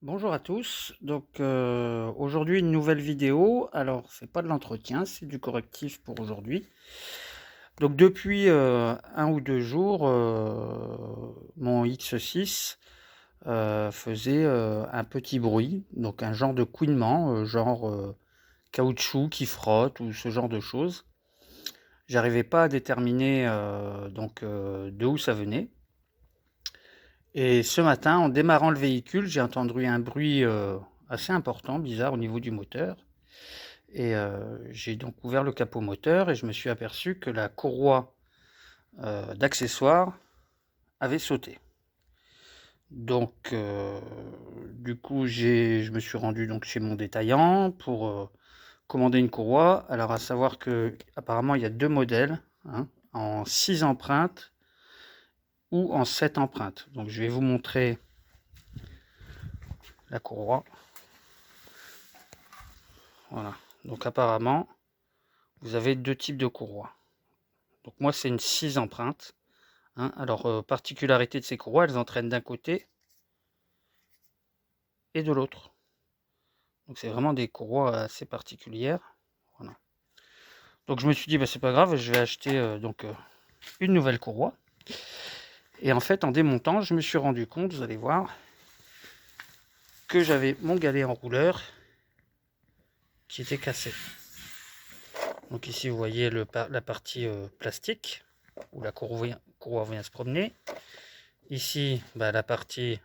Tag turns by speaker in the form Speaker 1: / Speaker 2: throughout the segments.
Speaker 1: Bonjour à tous, donc aujourd'hui une nouvelle vidéo. Alors c'est pas de l'entretien, c'est du correctif pour aujourd'hui. Donc depuis 1 ou 2 jours, mon X6 faisait un petit bruit, donc un genre de couinement, genre caoutchouc qui frotte ou ce genre de choses. J'arrivais pas à déterminer de où ça venait. Et ce matin, en démarrant le véhicule, j'ai entendu un bruit assez important, bizarre au niveau du moteur. Et j'ai donc ouvert le capot moteur et je me suis aperçu que la courroie d'accessoires avait sauté. Donc du coup, je me suis rendu donc chez mon détaillant pour commander une courroie. Alors à savoir que apparemment il y a deux modèles, hein, en 6 empreintes ou en 7 empreintes. Donc je vais vous montrer la courroie. Voilà. Donc apparemment, vous avez deux types de courroies. Donc moi, c'est une 6 empreintes. Hein. Alors, particularité de ces courroies, elles entraînent d'un côté et de l'autre. Donc c'est vraiment des courroies assez particulières. Voilà. Donc je me suis dit, bah, c'est pas grave, je vais acheter une nouvelle courroie. Et en fait, en démontant, je me suis rendu compte, vous allez voir, que j'avais mon galet enrouleur qui était cassé. Donc ici, vous voyez la partie plastique, où la courroie vient se promener. Ici, bah, la partie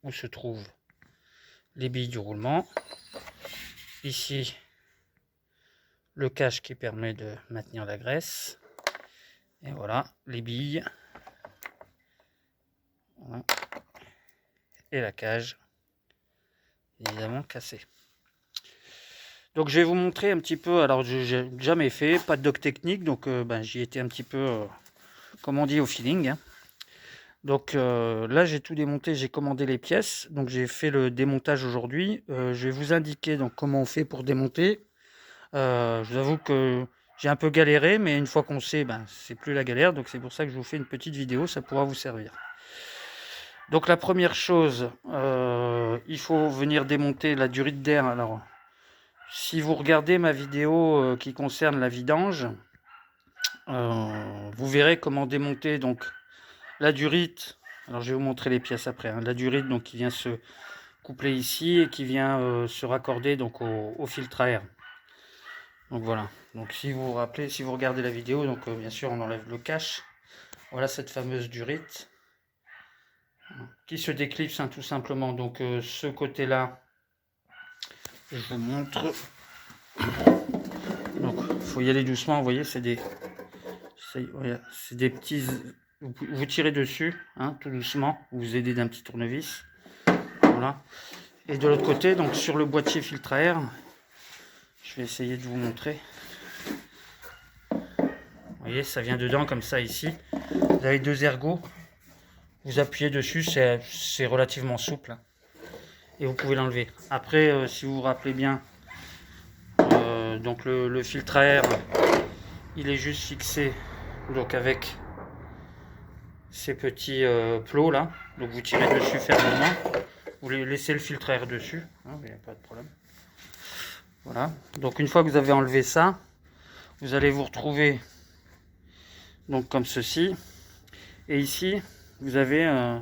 Speaker 1: où se trouvent les billes du roulement. Ici, le cache qui permet de maintenir la graisse. Et voilà, les billes. Voilà. Et la cage, évidemment cassée. Donc je vais vous montrer un petit peu, alors j'ai jamais fait, pas de doc technique, donc j'y étais un petit peu, comme on dit, au feeling. Hein. Donc là j'ai tout démonté, j'ai commandé les pièces, donc j'ai fait le démontage aujourd'hui. Je vais vous indiquer donc comment on fait pour démonter. Je vous avoue que j'ai un peu galéré, mais une fois qu'on sait, c'est plus la galère, donc c'est pour ça que je vous fais une petite vidéo, ça pourra vous servir. Donc la première chose, il faut venir démonter la durite d'air. Alors, si vous regardez ma vidéo qui concerne la vidange, vous verrez comment démonter donc la durite. Alors je vais vous montrer les pièces après. Hein. La durite donc qui vient se coupler ici et qui vient se raccorder donc au filtre à air. Donc voilà. Donc si vous vous rappelez, si vous regardez la vidéo, donc bien sûr on enlève le cache. Voilà cette fameuse durite qui se déclipse tout simplement. Donc ce côté-là, je vous montre. Donc il faut y aller doucement. Vous voyez, c'est des petits. Vous tirez dessus, hein, tout doucement. Vous vous aidez d'un petit tournevis. Voilà. Et de l'autre côté, donc sur le boîtier filtre à air, je vais essayer de vous montrer. Vous voyez, ça vient dedans comme ça ici. Vous avez deux ergots. Vous appuyez dessus, c'est relativement souple. Hein. Et vous pouvez l'enlever. Après, si vous vous rappelez bien, donc le filtre à air, il est juste fixé donc avec ces petits plots là. Donc vous tirez dessus fermement. Vous laissez le filtre à air dessus. Hein, il n'y a pas de problème. Voilà. Donc une fois que vous avez enlevé ça, vous allez vous retrouver donc comme ceci. Et ici, vous avez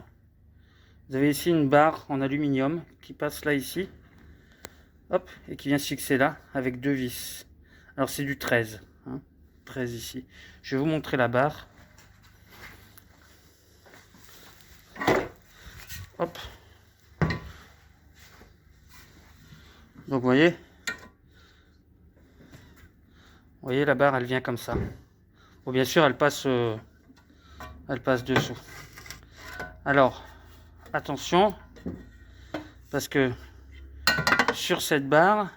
Speaker 1: ici une barre en aluminium qui passe là ici. Hop, et qui vient se fixer là avec deux vis. Alors c'est du 13. Hein, 13 ici. Je vais vous montrer la barre. Hop. Donc vous voyez la barre elle vient comme ça. Bon, bien sûr elle passe dessous. Alors attention parce que sur cette barre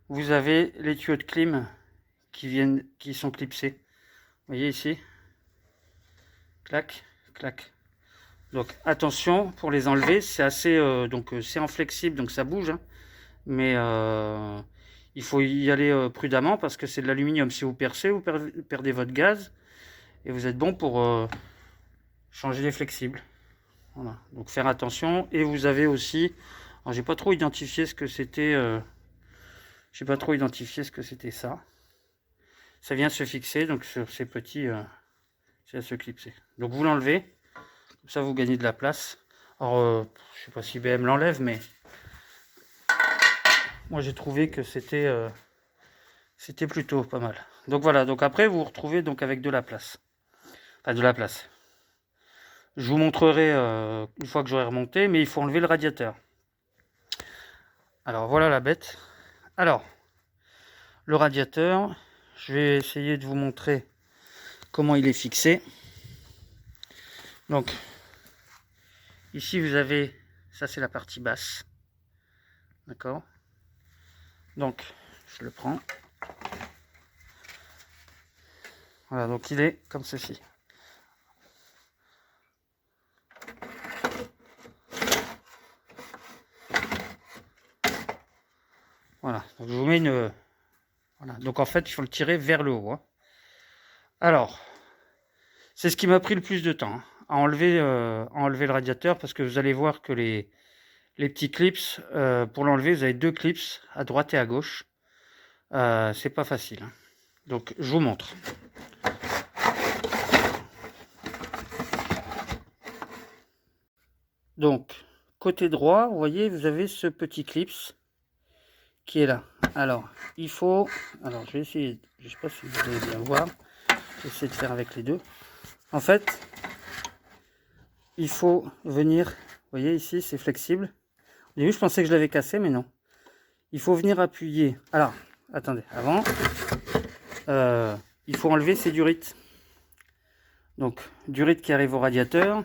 Speaker 1: vous avez les tuyaux de clim qui sont clipsés. Vous voyez ici, clac, clac. Donc attention pour les enlever, c'est assez c'est en flexible donc ça bouge, hein, mais il faut y aller prudemment parce que c'est de l'aluminium. Si vous percez, vous perdez votre gaz et vous êtes bon pour changer les flexibles. Voilà, donc faire attention. Et vous avez aussi, alors j'ai pas trop identifié ce que c'était, ça. Ça vient se fixer, donc sur ces petits, ça vient se clipser. Donc vous l'enlevez, comme ça vous gagnez de la place. Alors je sais pas si IBM l'enlève, mais moi j'ai trouvé que c'était plutôt pas mal. Donc voilà, donc après vous vous retrouvez donc avec de la place. Enfin de la place. Je vous montrerai une fois que j'aurai remonté, mais il faut enlever le radiateur. Alors voilà la bête. Alors, le radiateur, je vais essayer de vous montrer comment il est fixé. Donc, ici vous avez, ça c'est la partie basse. D'accord? Donc, je le prends. Voilà, donc il est comme ceci. Voilà, donc je vous mets une... Voilà, donc en fait, il faut le tirer vers le haut. Hein. Alors, c'est ce qui m'a pris le plus de temps, hein, à enlever le radiateur, parce que vous allez voir que les petits clips, pour l'enlever, vous avez 2 clips à droite et à gauche. C'est pas facile. Hein. Donc, je vous montre. Donc, côté droit, vous voyez, vous avez ce petit clips qui est là. Alors, il faut... Alors, je vais essayer... Je sais pas si vous allez bien voir. Je vais essayer de faire avec les deux. En fait, il faut venir... Vous voyez, ici, c'est flexible. Au début, je pensais que je l'avais cassé, mais non. Il faut venir appuyer. Alors, attendez. Avant, il faut enlever ces durites. Donc, durite qui arrive au radiateur.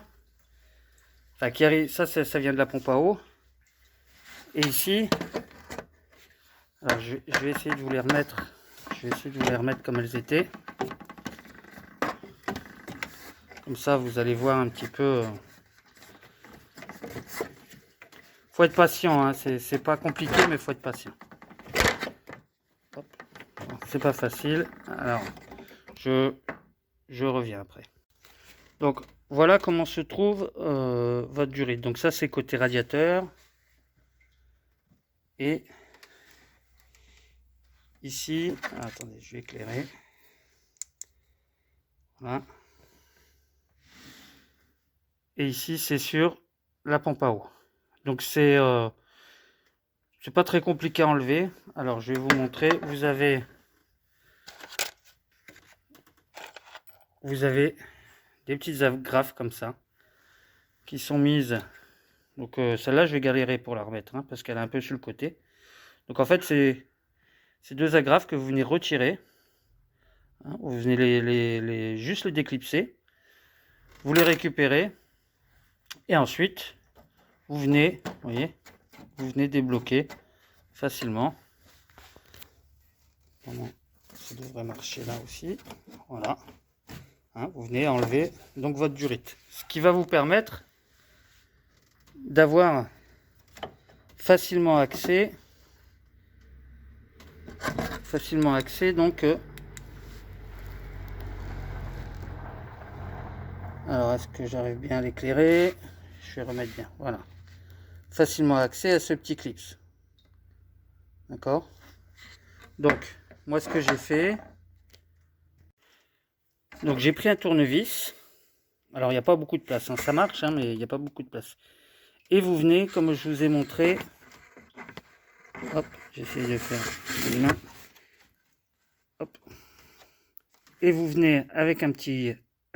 Speaker 1: Enfin, qui arrive... Ça vient de la pompe à eau. Et ici... Alors, je vais essayer de vous les remettre. Je vais essayer de vous les remettre comme elles étaient. Comme ça, vous allez voir un petit peu. Faut être patient, hein. C'est pas compliqué, mais faut être patient. C'est pas facile. Alors, je reviens après. Donc, voilà comment se trouve votre durite. Donc ça, c'est côté radiateur. Et ici, attendez, je vais éclairer. Voilà. Et ici, c'est sur la pompe à eau. Donc c'est pas très compliqué à enlever. Alors je vais vous montrer. Vous avez des petites agrafes comme ça qui sont mises. Donc celle-là, je vais galérer pour la remettre, hein, parce qu'elle est un peu sur le côté. Donc en fait, c'est ces 2 agrafes que vous venez retirer. Hein, vous venez juste les déclipser. Vous les récupérez. Et ensuite, vous venez, vous voyez, vous venez débloquer facilement. Ça devrait marcher là aussi. Voilà. Hein, vous venez enlever donc votre durite. Ce qui va vous permettre d'avoir facilement accès donc alors est-ce que j'arrive bien à l'éclairer? Je vais remettre bien, voilà, facilement accès à ce petit clips. D'accord? Donc moi, ce que j'ai fait, donc j'ai pris un tournevis. Alors il n'y a pas beaucoup de place, hein. Ça marche, hein, mais il n'y a pas beaucoup de place. Et vous venez, comme je vous ai montré, hop, j'essaie de faire une main. Hop. Et vous venez avec un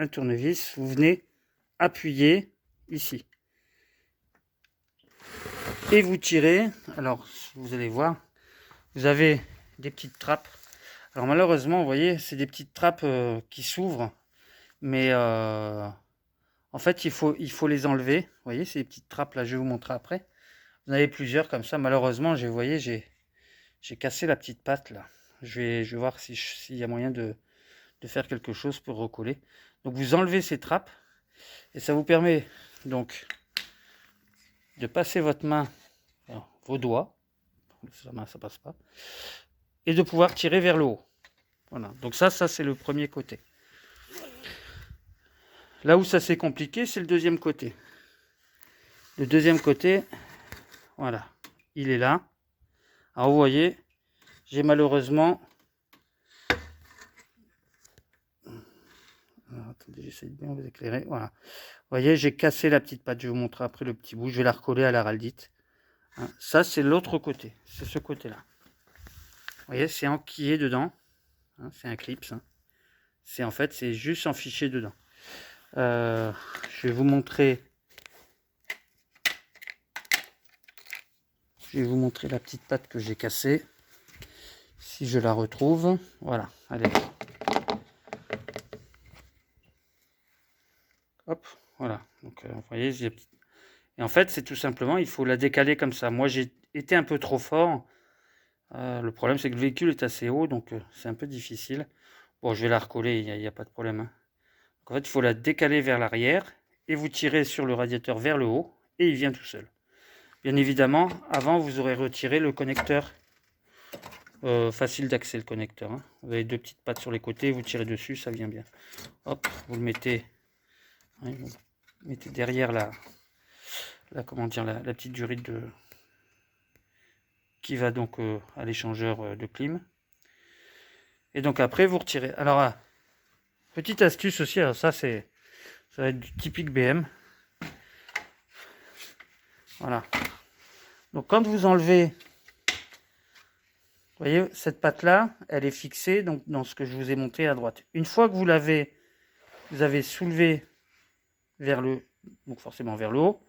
Speaker 1: tournevis, vous venez appuyer ici. Et vous tirez. Alors, vous allez voir, vous avez des petites trappes. Alors malheureusement, vous voyez, c'est des petites trappes qui s'ouvrent. Mais en fait, il faut les enlever. Vous voyez, ces petites trappes là, je vais vous montrer après. Vous en avez plusieurs comme ça. Malheureusement, vous voyez, j'ai cassé la petite patte là. Je vais voir s'il y a moyen de faire quelque chose pour recoller. Donc vous enlevez ces trappes et ça vous permet donc de passer votre main, alors, vos doigts, la main ça passe pas, et de pouvoir tirer vers le haut. Voilà, donc ça c'est le premier côté. Là où ça c'est compliqué, c'est le deuxième côté. Le deuxième côté, voilà, il est là. Alors vous voyez, j'ai malheureusement... Alors, attendez, j'essaie de bien vous éclairer. Voilà. Vous voyez, j'ai cassé la petite patte. Je vais vous montrer après le petit bout. Je vais la recoller à l'araldite. Hein, ça, c'est l'autre côté. C'est ce côté-là. Vous voyez, c'est enquillé dedans. Hein, c'est un clips. Hein. C'est en fait, c'est juste enfiché dedans. Je vais vous montrer. Je vais vous montrer la petite patte que j'ai cassée. Si je la retrouve. Voilà, allez. Hop, voilà. Donc, vous voyez, et en fait, c'est tout simplement, il faut la décaler comme ça. Moi, j'ai été un peu trop fort. Le problème, c'est que le véhicule est assez haut, donc c'est un peu difficile. Bon, je vais la recoller, il n'y a pas de problème. Hein. Donc, en fait, il faut la décaler vers l'arrière et vous tirez sur le radiateur vers le haut et il vient tout seul. Bien évidemment, avant, vous aurez retiré le connecteur. Facile d'accès, le connecteur. Hein. Vous avez deux petites pattes sur les côtés, vous tirez dessus, ça vient bien. Hop, vous le mettez, hein, vous mettez derrière comment dire, la petite durite qui va donc à l'échangeur de clim. Et donc après, vous retirez. Alors, petite astuce aussi, alors ça va être du typique BM. Voilà. Donc quand vous enlevez, vous voyez, cette patte-là, elle est fixée donc, dans ce que je vous ai montré à droite. Une fois que vous avez soulevé vers donc forcément vers le haut,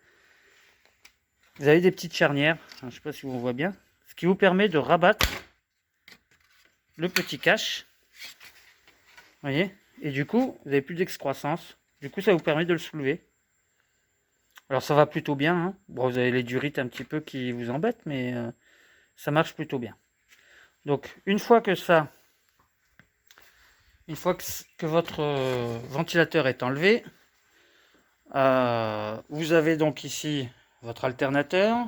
Speaker 1: vous avez des petites charnières, je ne sais pas si on voit bien, ce qui vous permet de rabattre le petit cache. Vous voyez, et du coup, vous n'avez plus d'excroissance. Du coup, ça vous permet de le soulever. Alors, ça va plutôt bien. Hein. Bon, vous avez les durites un petit peu qui vous embêtent, mais ça marche plutôt bien. Donc, une fois que votre ventilateur est enlevé, vous avez donc ici votre alternateur.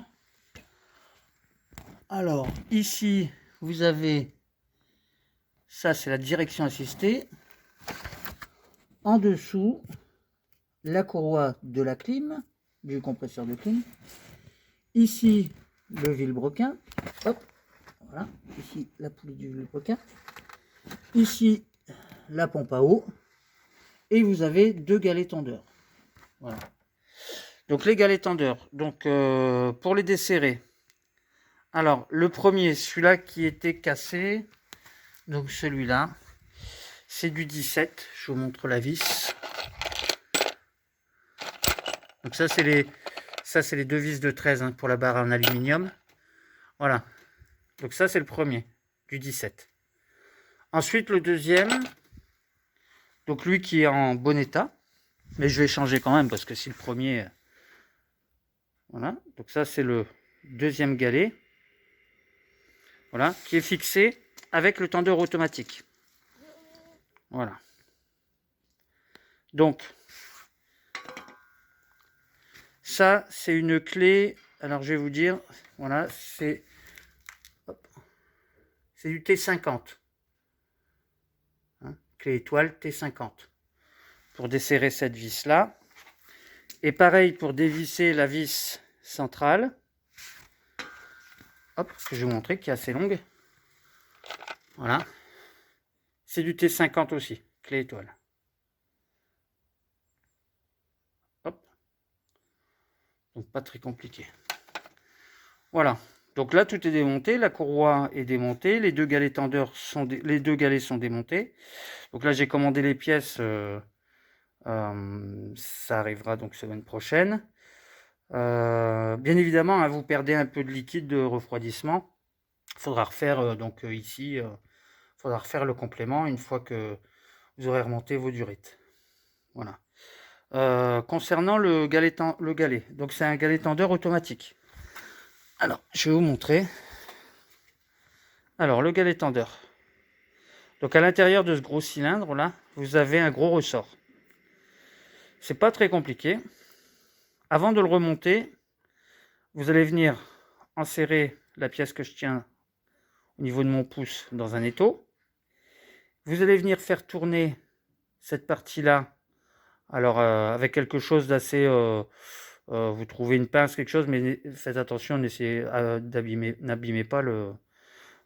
Speaker 1: Alors, ici, vous avez... Ça, c'est la direction assistée. En dessous, la courroie de la clim, du compresseur de clim. Ici, le vilebrequin. Hop, voilà. Ici, la poulie du vilebrequin. Ici, la pompe à eau. Et vous avez deux galets tendeurs. Voilà. Donc, les galets tendeurs. Donc, pour les desserrer. Alors, le premier, celui-là qui était cassé. Donc, celui-là. C'est du 17. Je vous montre la vis. Donc ça c'est les deux vis de 13 hein, pour la barre en aluminium. Voilà. Donc ça c'est le premier, du 17. Ensuite le deuxième, donc lui qui est en bon état. Mais je vais changer quand même parce que si le premier... Voilà. Donc ça c'est le deuxième galet. Voilà. Qui est fixé avec le tendeur automatique. Voilà. Donc... Ça, c'est une clé. Alors, je vais vous dire, voilà, c'est du T50. Hein, clé étoile T50. Pour desserrer cette vis-là. Et pareil pour dévisser la vis centrale. Hop, que je vais vous montrer, qui est assez longue. Voilà. C'est du T50 aussi, clé étoile. Hop. Donc, pas très compliqué. Voilà. Donc là, tout est démonté. La courroie est démontée. Les deux galets tendeurs les deux galets sont démontés. Donc là, j'ai commandé les pièces. Ça arrivera donc semaine prochaine. Bien évidemment, hein, vous perdez un peu de liquide de refroidissement. Il faudra refaire donc ici, faudra refaire le complément une fois que vous aurez remonté vos durites. Voilà. Concernant le galet, donc c'est un galet tendeur automatique. Alors, je vais vous montrer. Alors, le galet tendeur. Donc, à l'intérieur de ce gros cylindre là, vous avez un gros ressort. C'est pas très compliqué. Avant de le remonter, vous allez venir enserrer la pièce que je tiens au niveau de mon pouce dans un étau. Vous allez venir faire tourner cette partie-là, alors avec quelque chose d'assez Vous trouvez une pince, quelque chose, mais faites attention, n'abîmez pas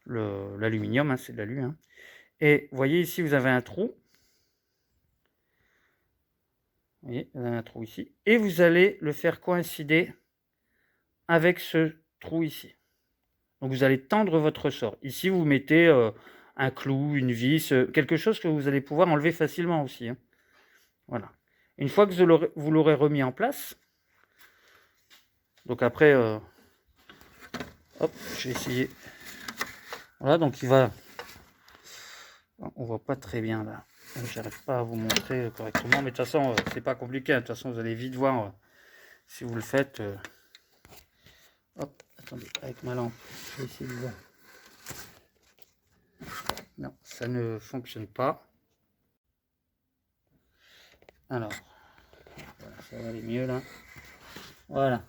Speaker 1: l'aluminium, hein, c'est de l'alu. Hein. Et voyez ici, vous avez un trou. Vous voyez, vous avez un trou ici. Et vous allez le faire coïncider avec ce trou ici. Donc vous allez tendre votre ressort. Ici, vous mettez un clou, une vis, quelque chose que vous allez pouvoir enlever facilement aussi. Hein. Voilà. Une fois que vous l'aurez remis en place, donc après, hop, je vais essayer. Voilà, donc il va. On voit pas très bien là. J'arrive pas à vous montrer correctement, mais de toute façon, c'est pas compliqué. De toute façon, vous allez vite voir si vous le faites. Hop, attendez, avec ma lampe, je vais essayer de voir. Non, ça ne fonctionne pas. Alors, voilà, ça va aller mieux là. Voilà.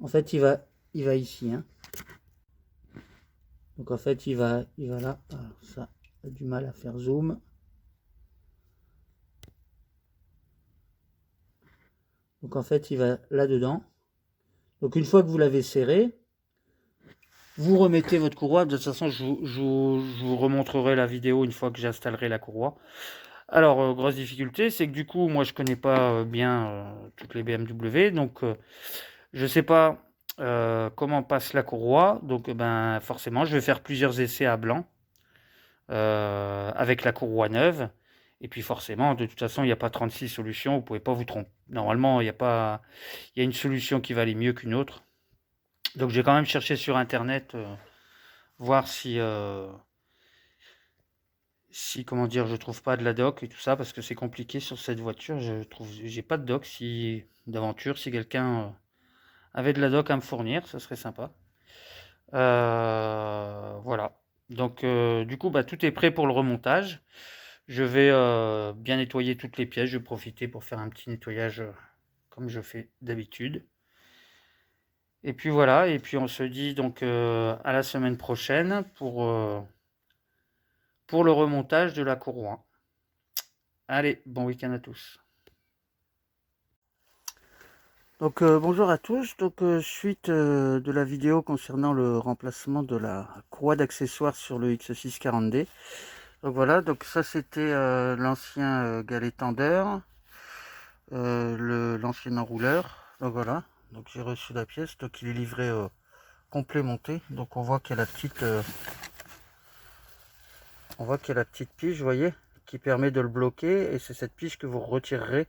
Speaker 1: En fait, il va ici. Hein. Donc en fait, il va là. Alors ça, a du mal à faire zoom. Donc en fait, il va là-dedans. Donc une fois que vous l'avez serré, vous remettez votre courroie. De toute façon, je vous remontrerai la vidéo une fois que j'installerai la courroie. Alors, grosse difficulté, c'est que du coup, moi, je connais pas bien toutes les BMW. Donc, je sais pas comment passe la courroie. Donc, ben, forcément, je vais faire plusieurs essais à blanc avec la courroie neuve. Et puis, forcément, de toute façon, il n'y a pas 36 solutions. Vous ne pouvez pas vous tromper. Normalement, il y a une solution qui va aller mieux qu'une autre. Donc, j'ai quand même cherché sur Internet, voir si, comment dire, je trouve pas de la doc et tout ça, parce que c'est compliqué sur cette voiture. J'ai pas de doc d'aventure. Si quelqu'un avait de la doc à me fournir, ça serait sympa. Voilà. Donc, du coup, bah, tout est prêt pour le remontage. Je vais bien nettoyer toutes les pièces. Je vais profiter pour faire un petit nettoyage comme je fais d'habitude. Et puis voilà. Et puis on se dit donc à la semaine prochaine pour le remontage de la courroie. Allez, bon week-end à tous. Donc bonjour à tous, donc suite de la vidéo concernant le remplacement de la courroie d'accessoires sur le X640D. Donc voilà, donc ça c'était l'ancien galet tendeur, l'ancien enrouleur. Donc voilà, donc j'ai reçu la pièce, donc il est livré complet monté. Donc on voit qu'il y a la petite pige, vous voyez, qui permet de le bloquer, et c'est cette pige que vous retirerez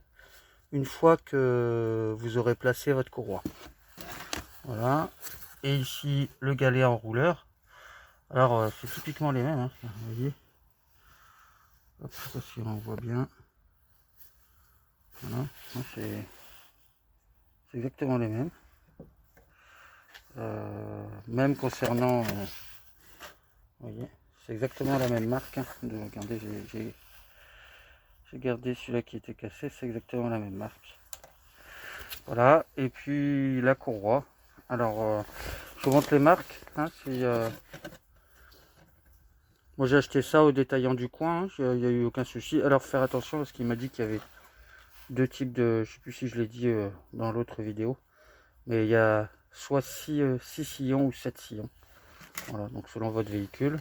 Speaker 1: une fois que vous aurez placé votre courroie. Voilà. Et ici le galet enrouleur. Alors c'est typiquement les mêmes, hein, vous voyez. Hop, je sais pas si on voit bien. Voilà, c'est exactement les mêmes. Même concernant, vous voyez, c'est exactement la même marque. Hein. Regardez, j'ai gardé celui-là qui était cassé, c'est exactement la même marque. Voilà, et puis la courroie. Alors, je vous montre les marques. Hein, moi j'ai acheté ça au détaillant du coin, il n'y a eu aucun souci. Alors faire attention parce qu'il m'a dit qu'il y avait deux types de, je sais plus si je l'ai dit dans l'autre vidéo, mais il y a soit 6 sillons ou 7 sillons. Voilà, donc selon votre véhicule.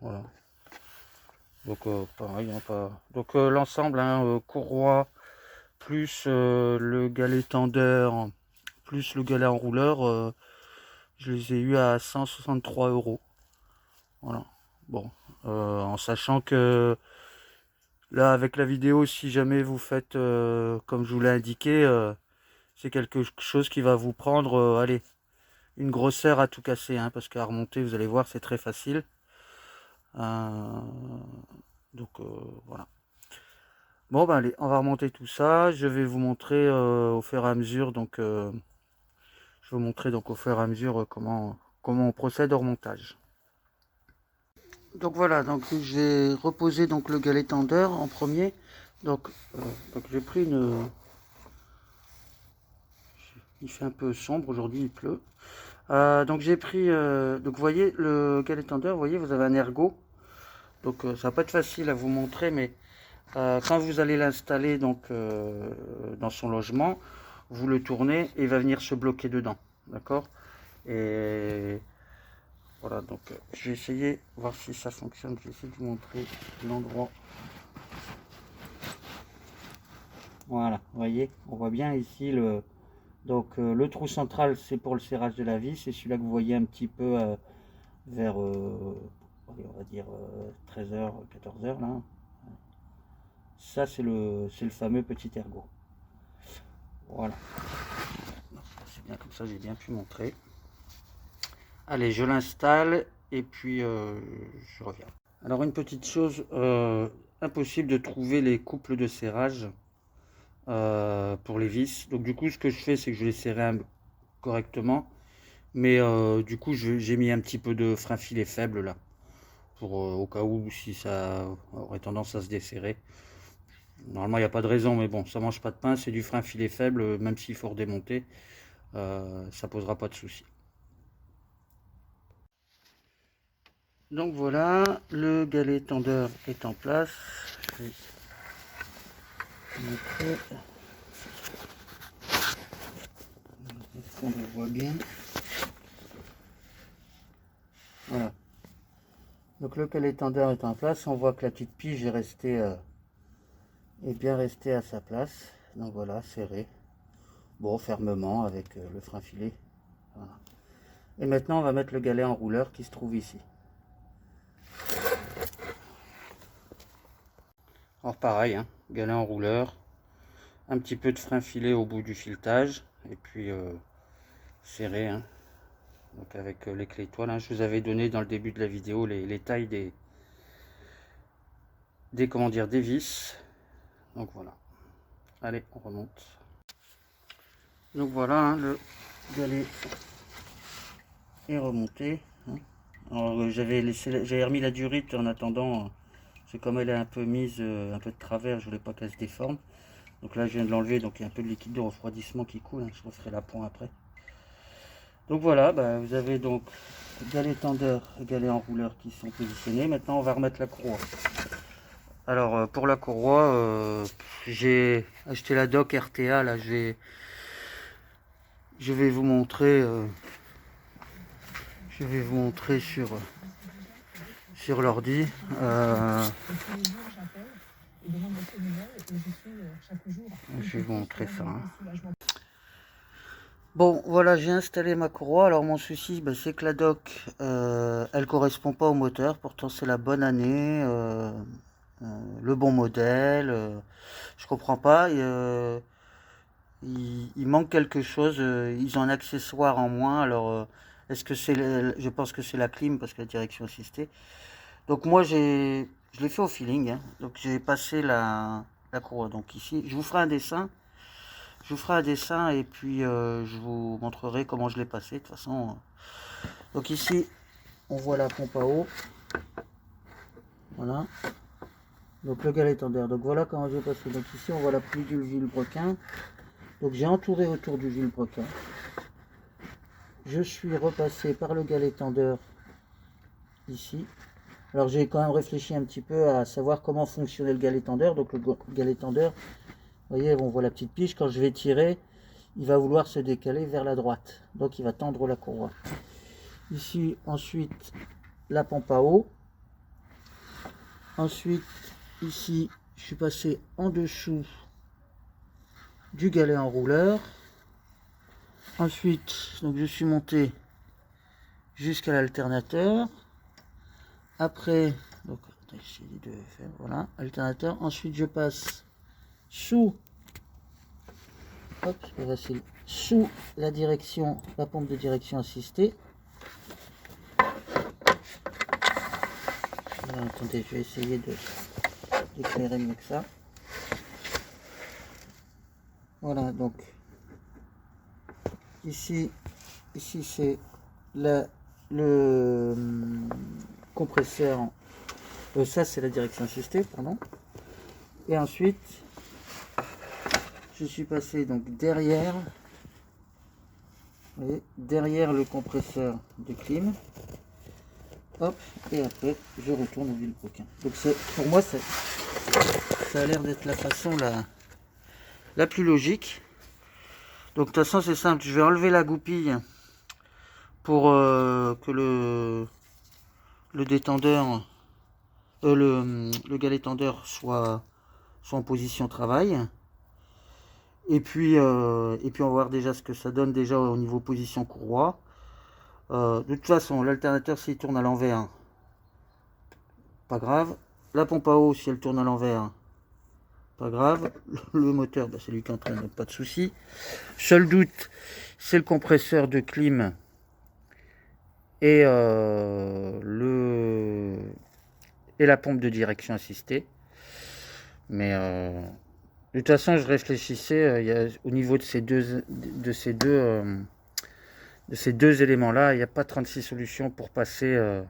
Speaker 1: Voilà. Donc pareil, hein, pas. Donc l'ensemble, hein, courroie plus le galet tendeur plus le galet enrouleur, je les ai eu à 163 €. Voilà. Bon, en sachant que là, avec la vidéo, si jamais vous faites comme je vous l'ai indiqué, c'est quelque chose qui va vous prendre, allez, une grosse heure à tout casser, hein, parce qu'à remonter, vous allez voir, c'est très facile. Donc voilà. Bon, ben allez, on va remonter tout ça. Je vais vous montrer au fur et à mesure, donc je vais vous montrer donc au fur et à mesure comment on procède au remontage. Donc voilà, donc j'ai reposé donc le galet tendeur en premier. Donc j'ai pris une. Il fait un peu sombre aujourd'hui, il pleut. Donc j'ai pris. Donc vous voyez le galet tendeur, vous voyez, vous avez un ergot. Donc ça va pas être facile à vous montrer, mais Quand vous allez l'installer donc dans son logement, vous le tournez et il va venir se bloquer dedans, d'accord? Et voilà, donc je vais essayer voir si ça fonctionne. Je vais essayer de vous montrer l'endroit. Voilà, vous voyez, on voit bien ici le le trou central, c'est pour le serrage de la vis. C'est celui-là que vous voyez un petit peu vers allez, on va dire 13h, 14h là. Ça c'est le fameux petit ergot. Voilà. C'est bien comme ça, j'ai bien pu montrer. Allez, je l'installe et puis je reviens. Alors une petite chose, impossible de trouver les couples de serrage pour les vis. Donc du coup, ce que je fais, c'est que je les serre correctement. Mais du coup, j'ai mis un petit peu de frein filet faible là. Pour au cas où si ça aurait tendance à se desserrer. Normalement, il n'y a pas de raison, mais bon, ça mange pas de pain, c'est du frein filet faible, même s'il faut redémonter, ça posera pas de souci. Donc voilà, le galet tendeur est en place. Je vais montrer. On le voit bien. Voilà. Donc le galet tendeur est en place. On voit que la petite pige est bien restée à sa place. Donc voilà, serré. Bon, fermement avec le frein filet. Voilà. Et maintenant, on va mettre le galet enrouleur qui se trouve ici. Alors pareil, hein, galet enrouleur, un petit peu de frein filet au bout du filetage, et puis serré, hein. Donc avec les clés étoiles, hein. Je vous avais donné dans le début de la vidéo les tailles des vis. Donc voilà. Allez, on remonte. Donc voilà, hein, le galet est remonté. Hein. Alors j'avais remis la durite en attendant. C'est comme elle est un peu mise, un peu de travers, je voulais pas qu'elle se déforme. Donc là je viens de l'enlever, donc il y a un peu de liquide de refroidissement qui coule, hein. Je referai l'appoint après. Donc voilà, bah, vous avez donc galet tendeur et galet enrouleur qui sont positionnés. Maintenant on va remettre la courroie. Alors pour la courroie, j'ai acheté la dock RTA, là je vais vous montrer sur l'ordi. Je vais vous montrer ça. Hein. Bon, voilà, j'ai installé ma courroie. Alors mon souci, bah, c'est que la dock, elle correspond pas au moteur. Pourtant c'est la bonne année, le bon modèle. Je comprends pas. Il manque quelque chose. Ils ont un accessoire en moins. Alors est-ce que je pense que c'est la clim parce que la direction assistée. Donc moi je l'ai fait au feeling. Hein. Donc j'ai passé la courroie. Donc ici, je vous ferai un dessin. Je vous ferai un dessin et puis je vous montrerai comment je l'ai passé. De toute façon, donc ici, on voit la pompe à eau. Voilà. Donc le galet tendeur. Donc voilà comment j'ai passé. Donc ici, on voit la pluie du vilebrequin. Donc j'ai entouré autour du vilebrequin. Je suis repassé par le galet tendeur ici. Alors j'ai quand même réfléchi un petit peu à savoir comment fonctionnait le galet tendeur. Donc le galet tendeur, vous voyez, on voit la petite pige. Quand je vais tirer, il va vouloir se décaler vers la droite. Donc il va tendre la courroie. Ici, ensuite, la pompe à eau. Ensuite, ici, je suis passé en dessous du galet enrouleur. Ensuite, donc je suis monté jusqu'à l'alternateur. Après, donc, voilà, alternateur. Ensuite, je passe sous, hop, c'est facile, sous la direction, la pompe de direction assistée. Alors, attendez, je vais essayer d'éclairer mieux que ça. Voilà, donc ici c'est le compresseur. Ça c'est la direction assistée, pardon. Et ensuite, je suis passé donc derrière, vous voyez, derrière le compresseur de clim. hop, et après je retourne au vilebrequin. Donc pour moi ça a l'air d'être la façon la plus logique. Donc de toute façon c'est simple, je vais enlever la goupille pour que le détendeur, le galet tendeur soit en position travail. Et puis on va voir déjà ce que ça donne déjà au niveau position courroie. De toute façon, l'alternateur s'il tourne à l'envers, pas grave. La pompe à eau, si elle tourne à l'envers, pas grave. Le moteur, bah, c'est lui qui entraîne, donc pas de souci. Seul doute, c'est le compresseur de clim et la pompe de direction assistée. Mais de toute façon, je réfléchissais au niveau de ces deux éléments-là, il n'y a pas 36 solutions pour passer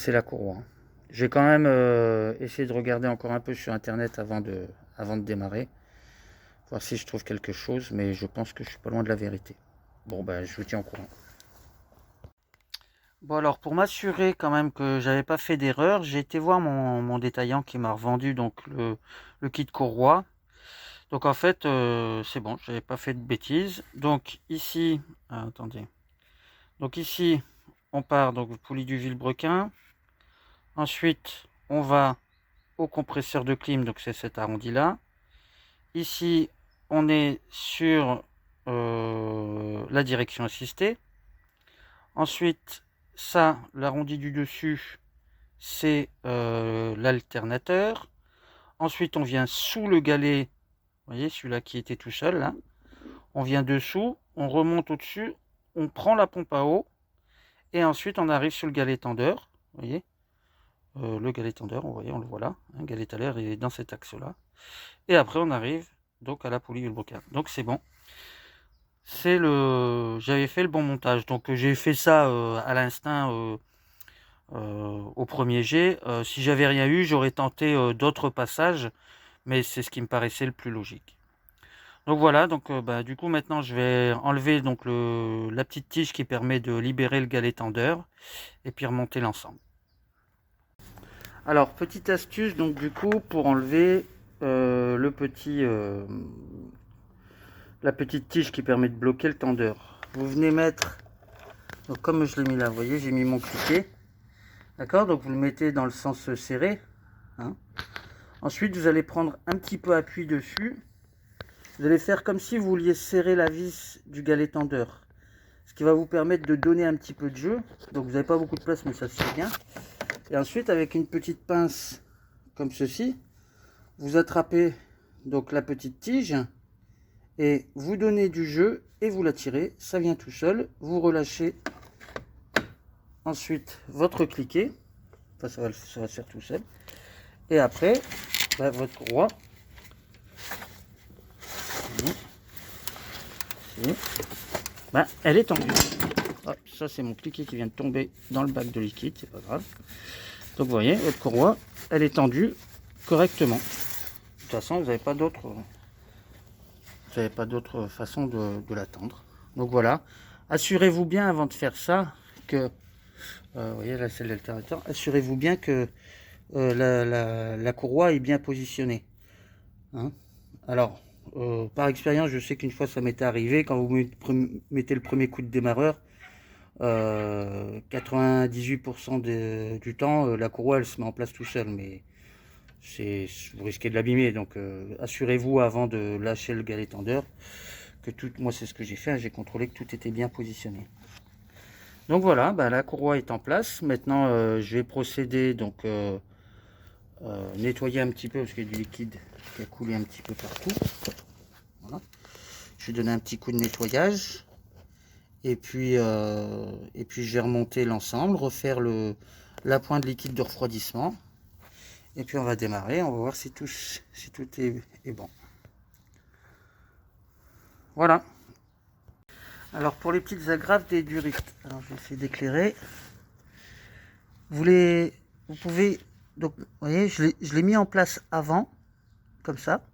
Speaker 1: la courroie. J'ai quand même essayé de regarder encore un peu sur internet avant de démarrer, voir si je trouve quelque chose, mais je pense que je suis pas loin de la vérité. Bon, ben, je vous tiens au courant. Bon, alors pour m'assurer quand même que j'avais pas fait d'erreur, j'ai été voir mon détaillant qui m'a revendu donc le kit courroie. Donc en fait, c'est bon, j'avais pas fait de bêtises. Donc ici, attendez. Donc ici, on part donc poulie du vilebrequin. Ensuite, on va au compresseur de clim, donc c'est cet arrondi là. Ici, on est sur la direction assistée. Ensuite, ça, l'arrondi du dessus, c'est l'alternateur. Ensuite, on vient sous le galet, vous voyez, celui-là qui était tout seul, là. On vient dessous, on remonte au-dessus, on prend la pompe à eau, et ensuite on arrive sur le galet tendeur, vous voyez. Le galet tendeur, on le voit là, hein, galet tendeur est dans cet axe-là. Et après, on arrive donc à la poulie vilebrequin. Donc c'est bon. J'avais fait le bon montage. Donc j'ai fait ça à l'instinct au premier jet. Si j'avais rien eu, j'aurais tenté d'autres passages, mais c'est ce qui me paraissait le plus logique. Donc voilà, donc du coup maintenant je vais enlever donc la petite tige qui permet de libérer le galet tendeur et puis remonter l'ensemble. Alors petite astuce donc du coup pour enlever la petite tige qui permet de bloquer le tendeur. Vous venez mettre, donc comme je l'ai mis là, vous voyez j'ai mis mon cliquet, d'accord, donc vous le mettez dans le sens serré, hein. Ensuite vous allez prendre un petit peu appui dessus. Vous allez faire comme si vous vouliez serrer la vis du galet tendeur. Ce qui va vous permettre de donner un petit peu de jeu. Donc vous n'avez pas beaucoup de place, mais ça se fait bien. Et ensuite, avec une petite pince comme ceci, vous attrapez donc la petite tige et vous donnez du jeu et vous la tirez. Ça vient tout seul. Vous relâchez ensuite votre cliquet. Enfin, ça va se faire tout seul. Et après, votre courroie. Elle est tendue. Hop, ça c'est mon cliquet qui vient de tomber dans le bac de liquide, c'est pas grave. Donc vous voyez, votre courroie, elle est tendue correctement. De toute façon, vous n'avez pas d'autre façon de la tendre. Donc voilà, assurez-vous bien avant de faire ça que, vous voyez là c'est l'alternateur, assurez-vous bien que la courroie est bien positionnée. Hein. Alors, par expérience, je sais qu'une fois ça m'était arrivé, quand vous mettez le premier coup de démarreur, 98% du temps, la courroie elle se met en place tout seul, mais vous risquez de l'abîmer, donc assurez-vous avant de lâcher le galet tendeur que moi c'est ce que j'ai fait, hein, j'ai contrôlé que tout était bien positionné. Donc voilà, la courroie est en place. Maintenant je vais procéder donc nettoyer un petit peu parce qu'il y a du liquide qui a coulé un petit peu partout. Voilà. Je vais donner un petit coup de nettoyage et puis je vais remonter l'ensemble, refaire la pointe de liquide de refroidissement et puis on va démarrer. On va voir si tout est bon. Voilà. Alors pour les petites agrafes des durites, alors je vais essayer d'éclairer. Vous pouvez, donc vous voyez, je l'ai mis en place avant, comme ça.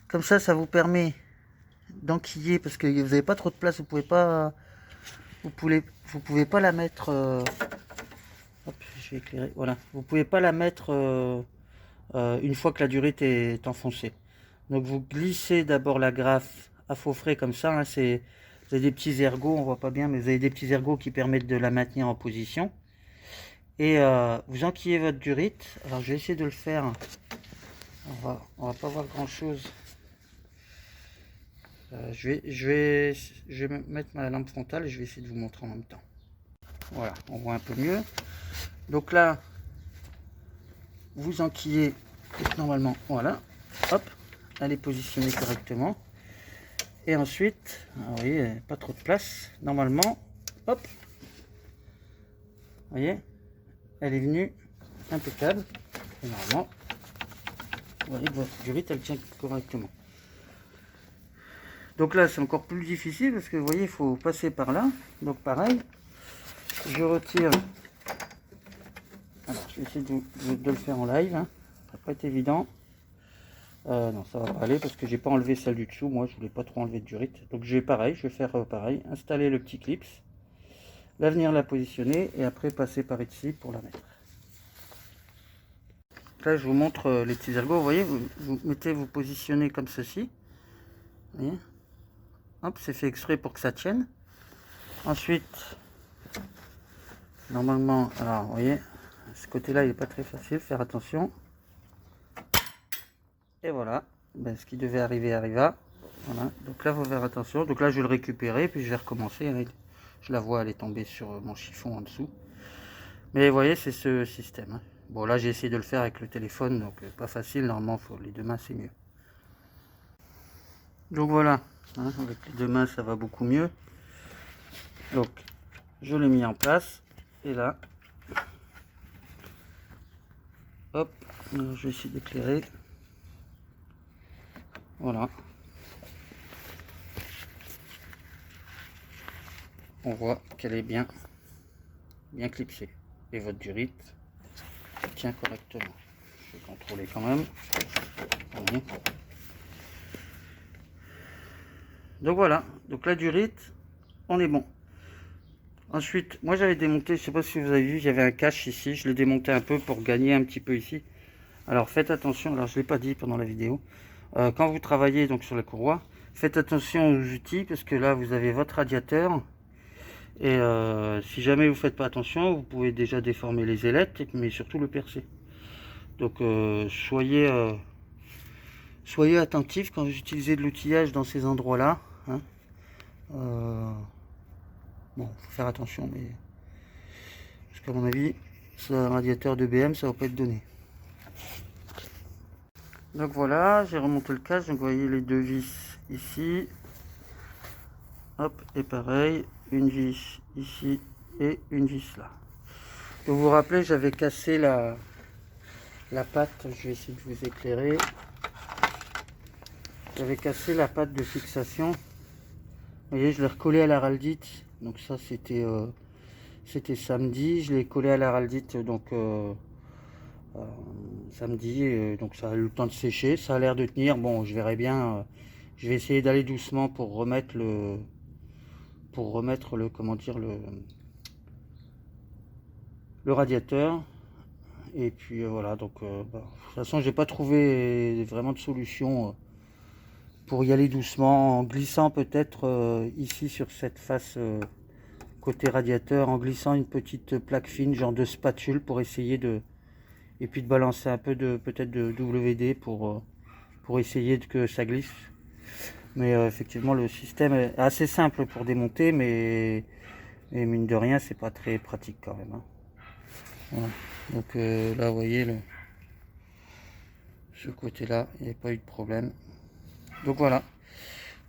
Speaker 1: Comme ça vous permet d'enquiller, parce que vous n'avez pas trop de place, vous pouvez pas vous pouvez pas la mettre. Hop, je vais éclairer. Voilà, vous pouvez pas la mettre une fois que la durite est enfoncée. Donc vous glissez d'abord la graffe à faux frais comme ça. Hein, vous avez des petits ergots, on voit pas bien, mais vous avez des petits ergots qui permettent de la maintenir en position. Et vous enquillez votre durite. Alors je vais essayer de le faire. On va pas voir grand chose. Je vais mettre ma lampe frontale et je vais essayer de vous montrer en même temps. Voilà, on voit un peu mieux. Donc là, vous enquillez normalement. Voilà, hop, elle est positionnée correctement. Et ensuite, vous voyez, pas trop de place. Normalement, hop, vous voyez, elle est venue impeccable. Et normalement, vous voyez que votre durite, elle tient correctement. Donc là, c'est encore plus difficile parce que vous voyez, il faut passer par là. Donc pareil, je retire. Alors, je vais essayer de le faire en live. Hein. Ça va pas être évident. Non, ça va pas aller parce que j'ai pas enlevé celle du dessous. Moi, je voulais pas trop enlever de durite. Donc, je vais faire pareil. Installer le petit clips, la venir la positionner et après passer par ici pour la mettre. Là, je vous montre les petits ergots. Vous voyez, vous positionnez comme ceci. Vous voyez, hop, c'est fait exprès pour que ça tienne. Ensuite, normalement, alors, vous voyez, ce côté-là, il n'est pas très facile. Faire attention. Et voilà, ben, ce qui devait arriver arriva. Voilà, donc là, il faut faire attention. Donc là, je vais le récupérer, puis je vais recommencer. Je la vois, elle est tombée sur mon chiffon en dessous. Mais vous voyez, c'est ce système. Hein. Bon, là, j'ai essayé de le faire avec le téléphone, donc pas facile. Normalement, les deux mains, c'est mieux. Donc voilà, hein, avec les deux mains, ça va beaucoup mieux. Donc, je l'ai mis en place. Et là, hop, je vais essayer d'éclairer. Voilà. On voit qu'elle est bien clipsée. Et votre durite tient correctement. Je vais contrôler quand même. Voyez. Donc voilà, donc la durite, on est bon. Ensuite, moi j'avais démonté, je sais pas si vous avez vu, j'avais un cache ici, je l'ai démonté un peu pour gagner un petit peu ici. Alors faites attention, alors je l'ai pas dit pendant la vidéo, quand vous travaillez donc sur la courroie, faites attention aux outils parce que là vous avez votre radiateur et si jamais vous faites pas attention, vous pouvez déjà déformer les ailettes, mais surtout le percer. Donc soyez attentifs quand vous utilisez de l'outillage dans ces endroits-là. Hein. Bon, faut faire attention, mais parce qu'à mon avis, c'est un radiateur de BM, ça va pas être donné. Donc voilà, j'ai remonté le cache, donc vous voyez les deux vis ici. Hop, et pareil, une vis ici et une vis là. Donc vous vous rappelez, j'avais cassé la patte, je vais essayer de vous éclairer. J'avais cassé la patte de fixation. Vous voyez, je l'ai recollé à l'araldite. Donc ça, c'était samedi. Je l'ai collé à l'araldite donc samedi. Donc ça a eu le temps de sécher. Ça a l'air de tenir. Bon, je verrai bien. Je vais essayer d'aller doucement pour remettre le comment dire le radiateur. Et puis voilà. Donc de toute façon, j'ai pas trouvé vraiment de solution. Pour y aller doucement, en glissant peut-être ici sur cette face côté radiateur, en glissant une petite plaque fine, genre de spatule pour essayer et puis de balancer un peu peut-être de WD pour essayer que ça glisse. Mais effectivement, le système est assez simple pour démonter, mais mine de rien, c'est pas très pratique quand même. Hein. Voilà. Donc là, vous voyez, ce côté-là, il n'y a pas eu de problème. Donc voilà.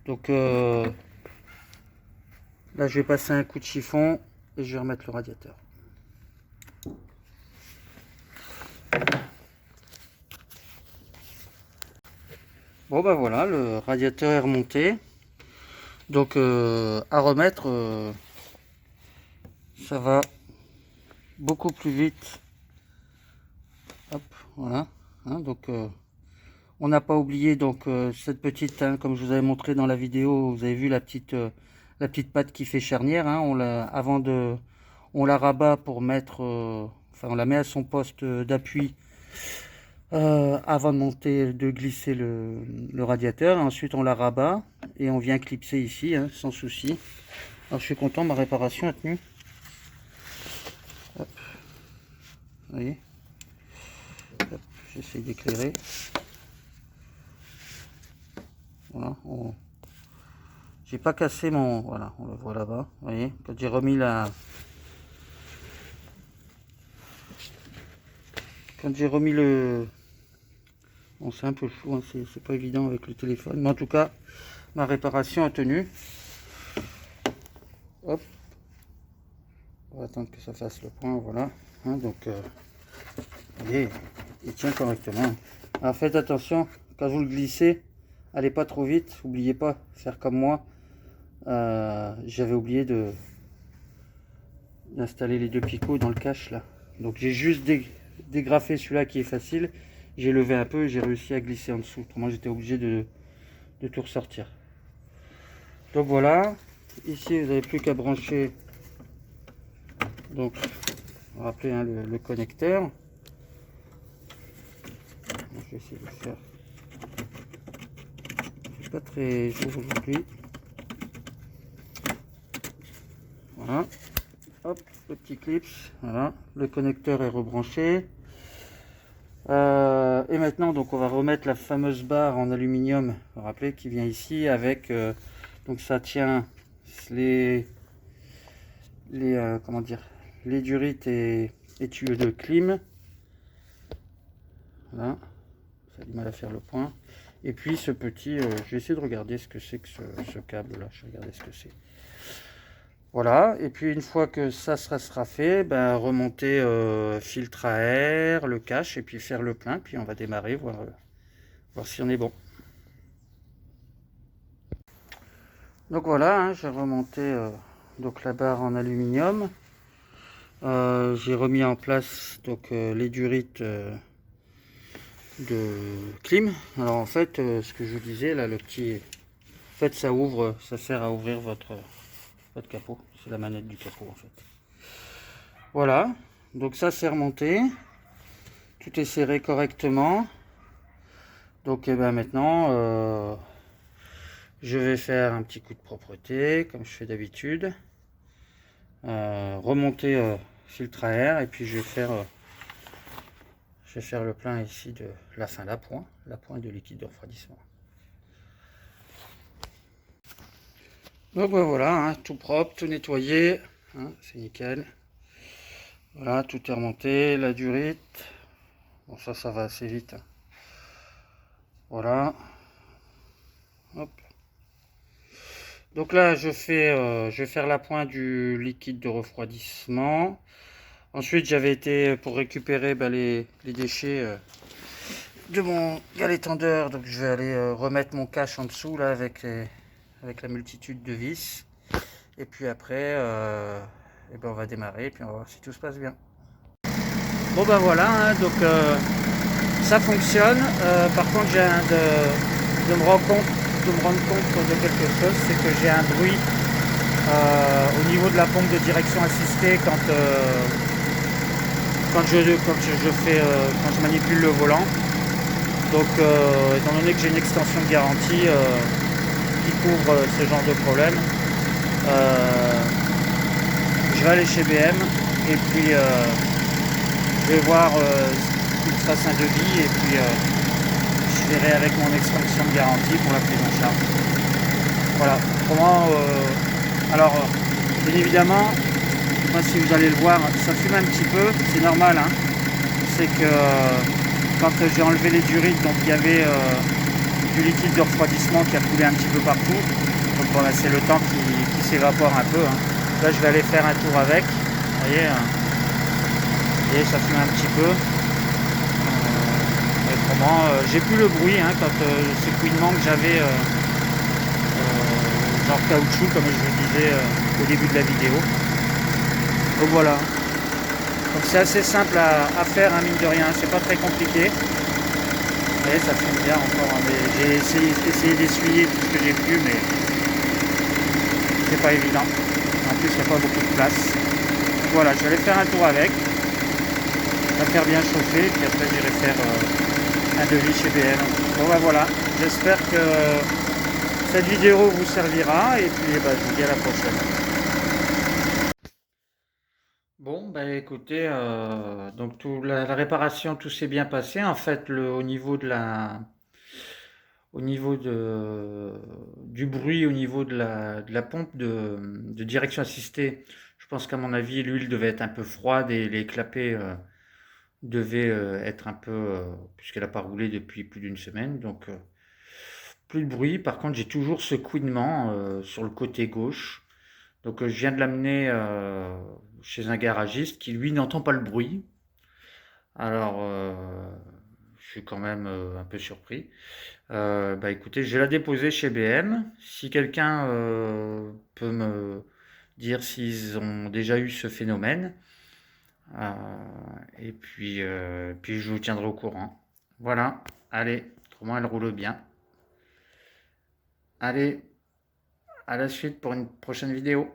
Speaker 1: Donc là, je vais passer un coup de chiffon et je vais remettre le radiateur. Bon ben voilà, le radiateur est remonté. Donc à remettre, ça va beaucoup plus vite. Hop, voilà. Hein, donc on n'a pas oublié donc cette petite, hein, comme je vous avais montré dans la vidéo, vous avez vu la petite la petite patte qui fait charnière, hein, on la rabat pour mettre, enfin on la met à son poste d'appui avant de monter, de glisser le radiateur. Ensuite on la rabat et on vient clipser ici, hein, sans souci. Alors je suis content, ma réparation a tenu. Hop. Vous voyez, j'essaie d'éclairer. Voilà, j'ai pas cassé mon, voilà, on le voit là-bas. Vous voyez, quand j'ai remis le, bon, c'est un peu flou, hein, c'est pas évident avec le téléphone, mais en tout cas ma réparation a tenu. Hop, on va attendre que ça fasse le point, voilà, hein, donc vous voyez, il tient correctement. Alors faites attention quand vous le glissez, allez pas trop vite, n'oubliez pas faire comme moi. J'avais oublié d'installer les deux picots dans le cache là, donc j'ai juste dégrafé celui-là qui est facile, j'ai levé un peu et j'ai réussi à glisser en dessous, autrement j'étais obligé de tout ressortir. Donc voilà, ici vous n'avez plus qu'à brancher, donc vous rappelez, hein, le connecteur. Je vais essayer de le faire, c'est pas très chaud aujourd'hui. Voilà, hop, le petit clips, voilà, le connecteur est rebranché. Et maintenant donc on va remettre la fameuse barre en aluminium, vous vous rappelez, qui vient ici avec, donc ça tient comment dire, les durites et tuyaux de clim. Voilà, ça a du mal à faire le point. Et puis ce petit, je vais essayer de regarder ce que c'est que ce câble là, je vais regarder ce que c'est. Voilà, et puis une fois que ça sera fait, ben, remonter filtre à air, le cache, et puis faire le plein, puis on va démarrer, voir si on est bon. Donc voilà, hein, j'ai remonté donc la barre en aluminium. J'ai remis en place donc les durites de clim. Alors en fait, ce que je vous disais là, le petit, en fait ça ouvre, ça sert à ouvrir votre capot, c'est la manette du capot en fait. Voilà, donc ça c'est remonté, tout est serré correctement. Donc et ben maintenant je vais faire un petit coup de propreté comme je fais d'habitude, remonter filtre à air, et puis je vais faire le plein ici de la pointe de liquide de refroidissement. Donc ben voilà, hein, tout propre, tout nettoyé, hein, c'est nickel. Voilà, tout est remonté, la durite, bon ça va assez vite, hein. Voilà, hop. Donc là je vais faire la pointe du liquide de refroidissement. Ensuite j'avais été pour récupérer les déchets de mon galet tendeur, donc je vais aller remettre mon cache en dessous là avec la multitude de vis, et puis après et ben on va démarrer, et puis on va voir si tout se passe bien. Bon ben voilà, hein, donc ça fonctionne. Par contre j'ai de me rendre compte de quelque chose, c'est que j'ai un bruit au niveau de la pompe de direction assistée quand je manipule le volant. Donc étant donné que j'ai une extension de garantie qui couvre ce genre de problème, je vais aller chez BM, et puis je vais voir qu'il me fasse un devis, et puis je verrai avec mon extension de garantie pour la prise en charge. Voilà, autrement, alors bien évidemment, moi si vous allez le voir, ça fume un petit peu, c'est normal, hein. C'est que quand j'ai enlevé les durites, donc il y avait du liquide de refroidissement qui a coulé un petit peu partout. Donc voilà, c'est le temps qui s'évapore un peu, hein. Là je vais aller faire un tour avec, vous voyez, hein. Et ça fume un petit peu. Autrement, j'ai plus le bruit, hein, quand ce couinement que j'avais genre caoutchouc, comme je vous disais au début de la vidéo. Donc voilà. Donc c'est assez simple à faire, hein, mine de rien, c'est pas très compliqué. Vous voyez, ça fume bien encore, hein, mais j'ai essayé d'essuyer tout ce que j'ai pu, mais c'est pas évident. En plus, il n'y a pas beaucoup de place. Voilà, je vais aller faire un tour avec. La faire bien chauffer, puis après j'irai faire un devis chez BM. Bon bah voilà, j'espère que cette vidéo vous servira et puis bah, je vous dis à la prochaine. Bon bah écoutez, donc la réparation, tout s'est bien passé. En fait, au niveau du bruit, au niveau de la pompe de direction assistée, je pense qu'à mon avis, l'huile devait être un peu froide et les clapets devaient être un peu, puisqu'elle n'a pas roulé depuis plus d'une semaine, donc plus de bruit. Par contre, j'ai toujours ce couinement sur le côté gauche. Donc je viens de l'amener chez un garagiste qui lui n'entend pas le bruit. Alors je suis quand même un peu surpris. Bah écoutez, je vais la déposer chez BM. Si quelqu'un peut me dire s'ils ont déjà eu ce phénomène, euh, et puis je vous tiendrai au courant. Voilà, allez, autrement elle roule bien. Allez, à la suite pour une prochaine vidéo.